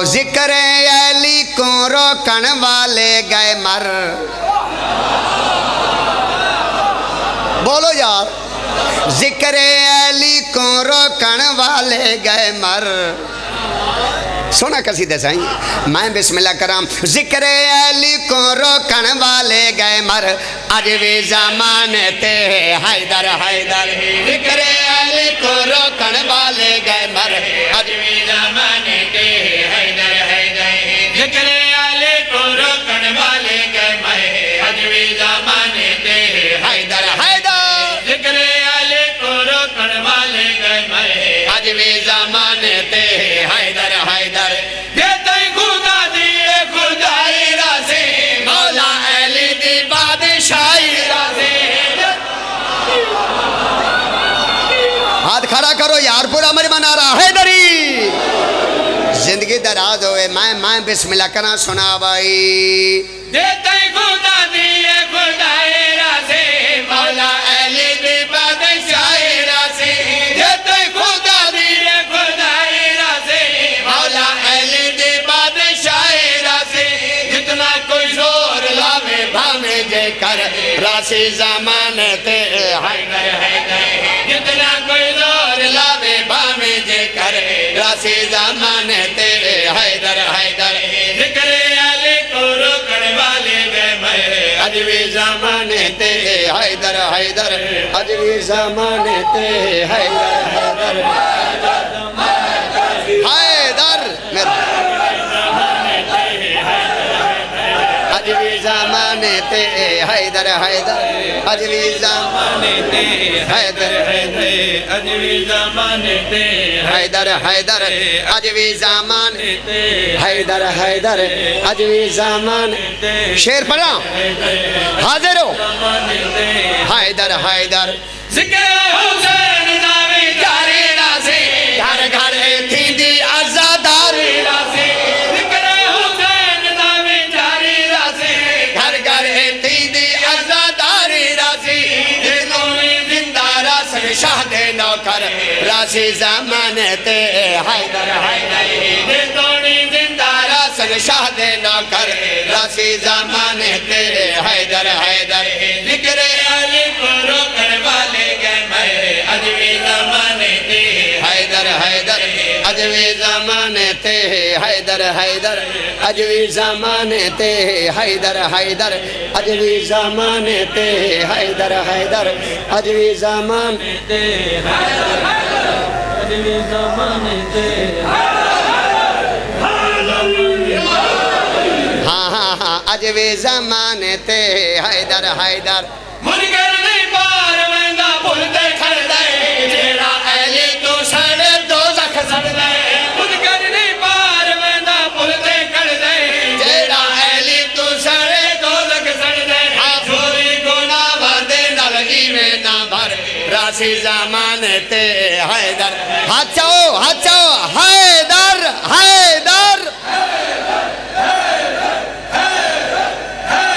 ذکر علی کو روکن والے گئے مر بولو یار ذکر علی کو روکن والے گئے مر سونا قصیدہ سائیں میں بسم اللہ کرام ذکر علی کو روکن والے گئے مر اج بھی زمانے تے حیدر حیدر ذکر علی کو روکن والے گئے مر اج بھی زمانے تے حیدر حیدر ذکر علی کو روکن والے گئے مر اج بھی زمانے تے حیدر حیدر ذکر علی کو روکن والے گئے مر اج بھی زمانے تے حیدر حیدر ہاتھ کھڑا کرو یار پورا مجمع رہا حیدری زندگی دراز ہوئے میں بسم اللہ کرنا سنا بائی دیتے خدا دیئے خدای رازے مولا علی دی بادشاہی رازے دیتے خدا دیئے خدای رازے مولا علی دی بادشاہی رازے جتنا کوئی زور لاوے بھامے جے کر راسی زمانے تے حیدر حیدر جتنا کوئی زور لاوے بھامے جے کر راسی زمانے تے حیدر حیدر ذکر علی کو روکن والے گئے میں اج بھی زمانے تے حیدر حیدر اج بھی زمانے تے حیدر حیدر حیدر اج بھی زمانے تے حیدر حیدر اج بھی زمانے تے حیدر حیدر اج بھی زمانے تے حیدر حیدر اج بھی زمانے تے حیدر حیدر اج بھی زمانے شیر پڑھا حاضر ہو حیدر حیدر ذکر حسین نامی جاری رازے گھر گھر تھی دی عزاداری رازے ذکر حسین نامی جاری رازے گھر گھر تھی دی عزاداری رازے جنہوں میں زندہ راسل شاہ دے نوکر راسی زمانے تے حیدر حیدر جنہوں میں زندہ راسل شاہ دے نوکر راسی زمانے تے حیدر حیدر ذکر علی کو روکن والے گئے میں اج بھی زمانے تے حیدر حیدر اج بھی زمانے تے حیدر حیدر اج بھی زمانے تے حیدر حیدر اج بھی زمانے تے حیدر حیدر اج بھی زمانے تے حیدر حیدر اج بھی زمانے تے اج بھی زمانے تے حیدر حیدر منکر نہیں پار ویندا بھلتے کھڑ دے جیڑا علی تو سڑ دوزخ سڑ دے منکر نہیں پار ویندا بھلتے کھڑ دے جیڑا علی تو سڑ دوزخ سڑ دے چوری گناہ وعدے نال ایویں نہ بھر راسی زمانے تے حیدر ہاتھ چاؤ